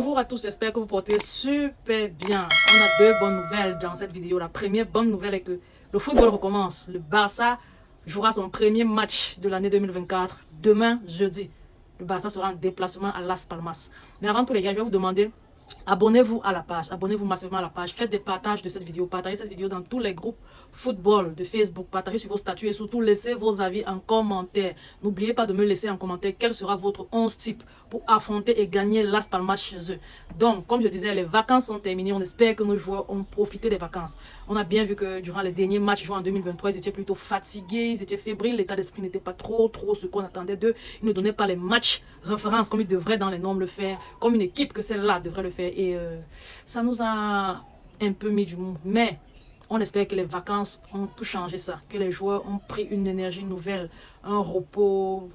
Bonjour à tous, j'espère que vous portez super bien. On a deux bonnes nouvelles dans cette vidéo. La première bonne nouvelle est que le football recommence. Le Barça jouera son premier match de l'année 2024 demain, jeudi. Le Barça sera en déplacement à Las Palmas. Mais avant tout les gars, je vais vous demander, abonnez-vous à la page, abonnez-vous massivement à la page, faites des partages de cette vidéo, partagez cette vidéo dans tous les groupes football de Facebook, partagez sur vos statuts et surtout laissez vos avis en commentaire. N'oubliez pas de me laisser en commentaire quel sera votre 11 type pour affronter et gagner Las Palmas chez eux. Donc, comme je disais, les vacances sont terminées, on espère que nos joueurs ont profité des vacances. On a bien vu que durant les derniers matchs joués en 2023, ils étaient plutôt fatigués, ils étaient fébriles, l'état d'esprit n'était pas trop ce qu'on attendait d'eux. Ils ne donnaient pas les matchs références comme ils devraient dans les normes le faire, comme une équipe que celle-là devrait le faire. Et ça nous a un peu mis du mou. Mais on espère que les vacances ont tout changé ça, que les joueurs ont pris une énergie nouvelle, un repos,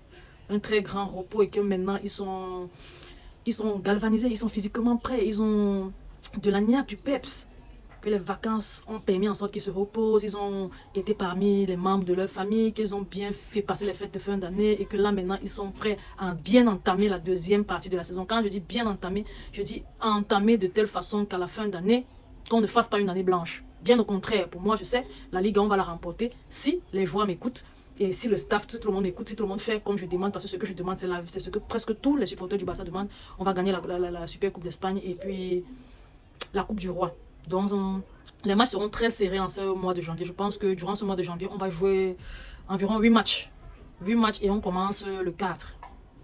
un très grand repos et que maintenant ils sont galvanisés, ils sont physiquement prêts, ils ont de la niaque, du peps. Que les vacances ont permis en sorte qu'ils se reposent, ils ont été parmi les membres de leur famille, qu'ils ont bien fait passer les fêtes de fin d'année et que là maintenant ils sont prêts à bien entamer la deuxième partie de la saison. Quand je dis bien entamer, je dis entamer de telle façon qu'à la fin d'année, qu'on ne fasse pas une année blanche. Bien au contraire, pour moi je sais, la Ligue 1 on va la remporter si les joueurs m'écoutent. Et si le staff, si tout le monde écoute, si tout le monde fait comme je demande, parce que ce que je demande, c'est ce que presque tous les supporters du Barça demandent, on va gagner la Super Coupe d'Espagne et puis la Coupe du Roi. Donc, les matchs seront très serrés en ce mois de janvier. Je pense que durant ce mois de janvier, on va jouer environ 8 matchs. 8 matchs et on commence le 4.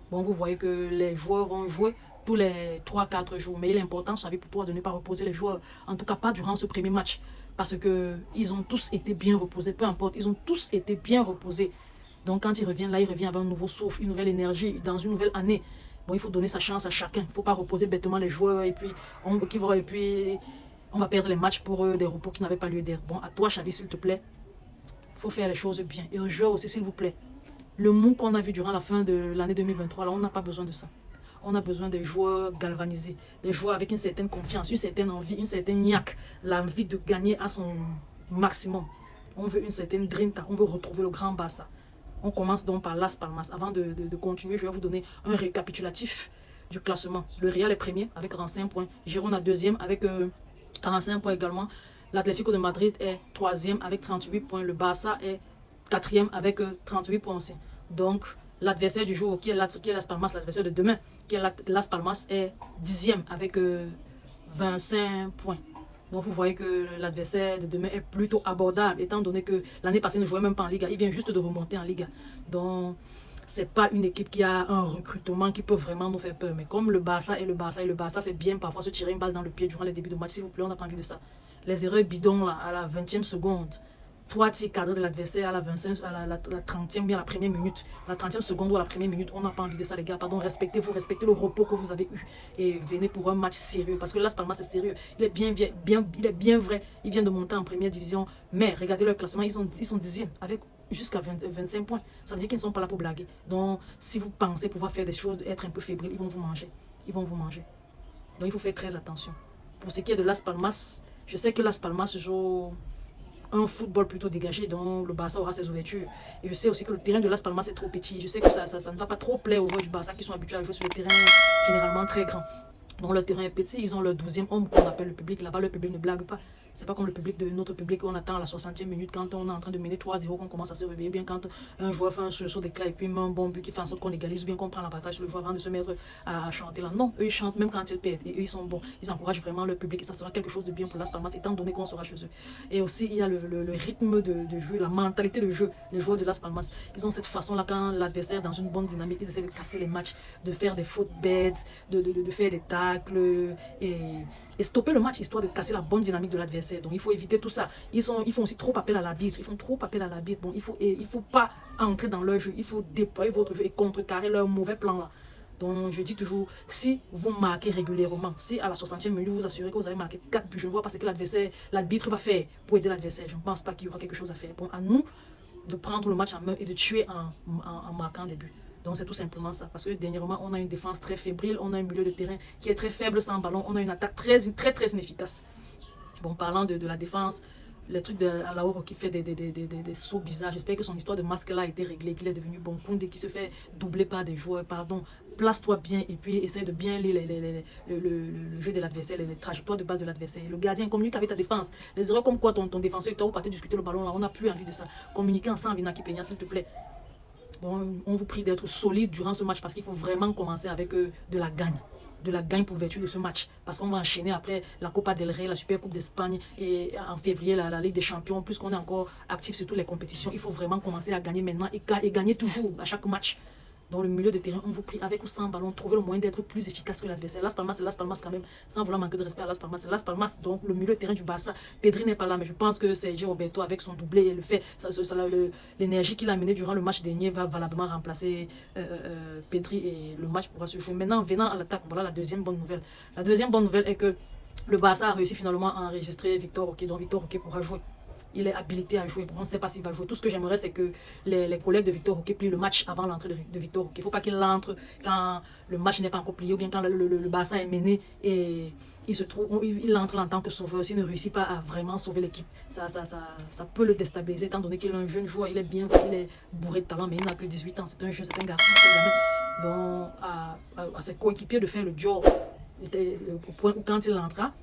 Bon, vous voyez que les joueurs vont jouer tous les 3-4 jours. Mais il est important, je savais, pour pouvoir de ne pas reposer les joueurs. En tout cas, pas durant ce premier match. Parce qu'ils ont tous été bien reposés. Peu importe, ils ont tous été bien reposés. Donc, quand ils reviennent là, ils reviennent avec un nouveau souffle, une nouvelle énergie, dans une nouvelle année. Bon, il faut donner sa chance à chacun. Il ne faut pas reposer bêtement les joueurs et puis on va perdre les matchs pour des repos qui n'avaient pas lieu d'être. Bon, à toi, Xavi, s'il te plaît, il faut faire les choses bien. Et aux joueurs aussi, s'il vous plaît. Le mou qu'on a vu durant la fin de l'année 2023, là, on n'a pas besoin de ça. On a besoin des joueurs galvanisés, des joueurs avec une certaine confiance, une certaine envie, une certaine niaque, l'envie de gagner à son maximum. On veut une certaine grinta, on veut retrouver le grand Barça. On commence donc par Las Palmas. Avant de continuer, je vais vous donner un récapitulatif du classement. Le Real est premier avec 45 points. Girona deuxième avec 45 points également. L'Atlético de Madrid est troisième avec 38 points. Le Barça est quatrième avec 38 points aussi. Donc, l'adversaire du jour, qui est Las Palmas, l'adversaire de demain, qui est Las Palmas, est dixième avec 25 points. Donc, vous voyez que l'adversaire de demain est plutôt abordable, étant donné que l'année passée, il ne jouait même pas en Liga. Il vient juste de remonter en Liga. Donc, c'est pas une équipe qui a un recrutement qui peut vraiment nous faire peur. Mais comme le Barça, c'est bien parfois se tirer une balle dans le pied durant les débuts de match. S'il vous plaît, on n'a pas envie de ça. Les erreurs bidons là, à la 20e seconde. 3 tirs cadrés de l'adversaire à la 25, à la 30e, bien la première minute. La 30e seconde ou à la première minute, on n'a pas envie de ça, les gars. Pardon, respectez-vous, respectez le repos que vous avez eu. Et venez pour un match sérieux. Parce que Las Palmas, c'est sérieux. Il est bien vrai. Il vient de monter en première division. Mais regardez leur classement, ils sont 10e avec jusqu'à 25 points. Ça veut dire qu'ils ne sont pas là pour blaguer. Donc, si vous pensez pouvoir faire des choses, être un peu fébrile, ils vont vous manger. Ils vont vous manger. Donc, il faut faire très attention. Pour ce qui est de Las Palmas, je sais que Las Palmas joue un football plutôt dégagé, dont le Barça aura ses ouvertures. Et je sais aussi que le terrain de Las Palmas est trop petit. Je sais que ça ne va pas trop plaire aux joueurs du Barça qui sont habitués à jouer sur le terrain généralement très grand. Donc le terrain est petit, ils ont le 12e homme qu'on appelle le public. Là-bas, le public ne blague pas. C'est pas comme le public de notre public où on attend à la 60e minute quand on est en train de mener 3-0 qu'on commence à se réveiller. Bien quand un joueur fait un sursaut d'éclat et puis met un bon but qui fait en sorte qu'on égalise ou bien qu'on prend l'avantage sur le joueur avant de se mettre à chanter là. Non, eux ils chantent même quand ils perdent. Et eux ils sont bons. Ils encouragent vraiment le public et ça sera quelque chose de bien pour Las Palmas étant donné qu'on sera chez eux. Et aussi il y a le rythme de jeu, la mentalité de jeu des joueurs de Las Palmas. Ils ont cette façon-là quand l'adversaire est dans une bonne dynamique, ils essaient de casser les matchs, de faire des fautes bêtes, de faire des tacles et stopper le match histoire de casser la bonne dynamique de l'adversaire. Donc il faut éviter tout ça. Ils font aussi trop appel à l'arbitre. Ils font trop appel à l'arbitre. Bon, il faut pas entrer dans leur jeu. Il faut déployer votre jeu et contrecarrer leur mauvais plan là. Donc je dis toujours, si vous marquez régulièrement, si à la 60e minute vous assurez que vous avez marqué 4 buts, je ne vois pas ce que l'arbitre va faire pour aider l'adversaire. Je ne pense pas qu'il y aura quelque chose à faire. Bon, à nous de prendre le match en main et de tuer en marquant des buts. Donc c'est tout simplement ça. Parce que dernièrement, on a une défense très fébrile, on a un milieu de terrain qui est très faible sans ballon, on a une attaque très inefficace. Bon, parlant de la défense, les trucs de Alaouro qui fait des sauts bizarres, j'espère que son histoire de masque là a été réglée, qu'il est devenu bon. Koundé qui se fait doubler par des joueurs, pardon, place-toi bien et puis essaye de bien lire le jeu de l'adversaire, les trajectoires de balle de l'adversaire. Le gardien communique avec ta défense. Les erreurs comme quoi ton défenseur, toi, vous partez discuter le ballon là, on n'a plus envie de ça. Communiquez ensemble, Inaki Peña, s'il te plaît. Bon, on vous prie d'être solide durant ce match parce qu'il faut vraiment commencer avec de la gagne. De la gagne pour l'ouverture de ce match. Parce qu'on va enchaîner après la Copa del Rey, la Super Coupe d'Espagne et en février la Ligue des Champions. Puisqu'on est encore actif sur toutes les compétitions, il faut vraiment commencer à gagner maintenant et gagner toujours à chaque match. Dans le milieu de terrain, on vous prie avec ou sans ballon, trouver le moyen d'être plus efficace que l'adversaire. Las Palmas, c'est Las Palmas quand même, sans vouloir manquer de respect à Las Palmas, c'est Las Palmas. Donc le milieu de terrain du Barça, Pedri n'est pas là, mais je pense que Sergio Roberto avec son doublé et le fait, l'énergie qu'il a amené durant le match dernier va valablement remplacer Pedri et le match pourra se jouer. Maintenant, venant à l'attaque, voilà la deuxième bonne nouvelle. La deuxième bonne nouvelle est que le Barça a réussi finalement à enregistrer Victor Roque, donc Victor Roque pourra jouer. Il est habilité à jouer. On ne sait pas s'il va jouer. Tout ce que j'aimerais, c'est que les collègues de Victor Roque plient le match avant l'entrée de Victor Roque. Il ne faut pas qu'il entre quand le match n'est pas encore plié ou bien quand le Barça est mené et il entre en tant que sauveur. S'il ne réussit pas à vraiment sauver l'équipe, ça peut le déstabiliser étant donné qu'il est un jeune joueur. Il est bien, il est bourré de talent, mais il n'a que 18 ans. C'est un jeune, c'est un garçon. Donc, à ses coéquipiers de faire le job au point où quand il entra,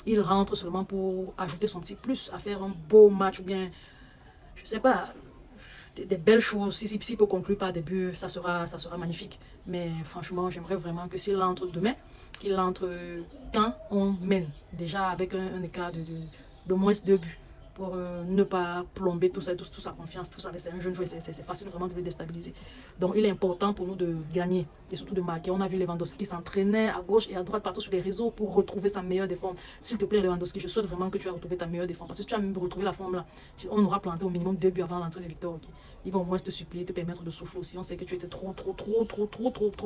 il rentre seulement pour ajouter son petit plus, à faire un beau match ou bien, je ne sais pas, des belles choses. S'il peut conclure par des buts, ça sera magnifique. Mais franchement, j'aimerais vraiment que s'il entre demain, qu'il entre quand on mène, déjà avec un écart de moins 2 buts, pour ne pas plomber toute sa confiance. Tout ça, c'est un jeune joueur, c'est facile vraiment de le déstabiliser. Donc il est important pour nous de gagner et surtout de marquer. On a vu Lewandowski qui s'entraînait à gauche et à droite partout sur les réseaux pour retrouver sa meilleure défense. S'il te plaît Lewandowski, je souhaite vraiment que tu aies retrouvé ta meilleure défense. Parce que si tu as retrouvé la forme là, on aura planté au minimum 2 buts avant l'entrée de Victor. Okay. Il va au moins te supplier, te permettre de souffler aussi. On sait que tu étais trop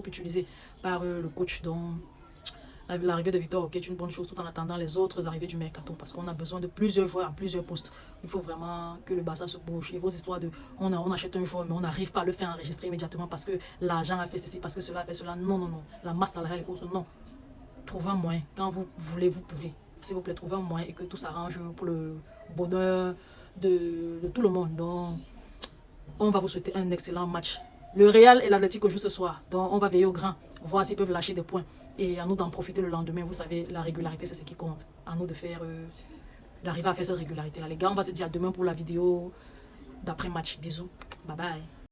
utilisé par le coach. Donc l'arrivée de Victor Roque est une bonne chose tout en attendant les autres arrivées du mercato parce qu'on a besoin de plusieurs joueurs à plusieurs postes. Il faut vraiment que le Barça se bouge. Et vos histoires de on achète un joueur mais on n'arrive pas à le faire enregistrer immédiatement parce que l'argent a fait ceci, parce que cela a fait cela. Non. La masse salariale est autre. Non. Trouvez un moyen. Quand vous voulez, vous pouvez. S'il vous plaît, trouvez un moyen et que tout s'arrange pour le bonheur de tout le monde. Donc, on va vous souhaiter un excellent match. Le Real et l'Atlético jouent ce soir. Donc, on va veiller au grand. Voir s'ils peuvent lâcher des points. Et à nous d'en profiter le lendemain. Vous savez, la régularité, c'est ce qui compte. À nous de faire, d'arriver à faire cette régularité-là. Les gars, on va se dire à demain pour la vidéo d'après-match. Bisous. Bye bye.